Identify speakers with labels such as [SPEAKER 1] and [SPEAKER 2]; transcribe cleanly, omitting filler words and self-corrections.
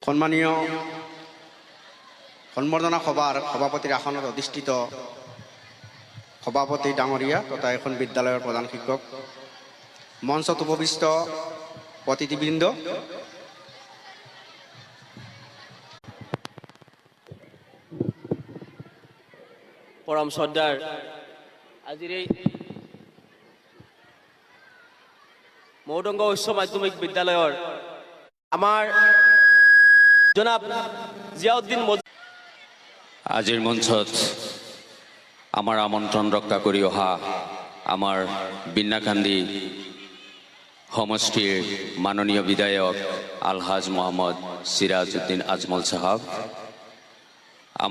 [SPEAKER 1] সম্মানীয় সম্বৰ্ধনা সভাৰ সভাপতিৰ আসনত অধিষ্ঠিত সভাপতি ডাঙৰীয়া তথা এখন বিদ্যালয়ৰ প্ৰধান শিক্ষক, মঞ্চত উপবিষ্ট অতিথিবৃন্দ,
[SPEAKER 2] পৰম শ্ৰদ্ধাৰ আজিৰ এই মৌদংগ উচ্চ মাধ্যমিক বিদ্যালয়ৰ আমাৰ জনাব জিয়াউদ্দিন
[SPEAKER 3] আজিৰ মঞ্চত আমাৰ আমন্ত্ৰণ ৰক্ষা কৰি অহা আমাৰ বিন্নাকান্দি সমষ্টিৰ মাননীয় বিধায়ক আলহাজ মোহাম্মদ সিৰাজ উদ্দিন আজমল সাহেব,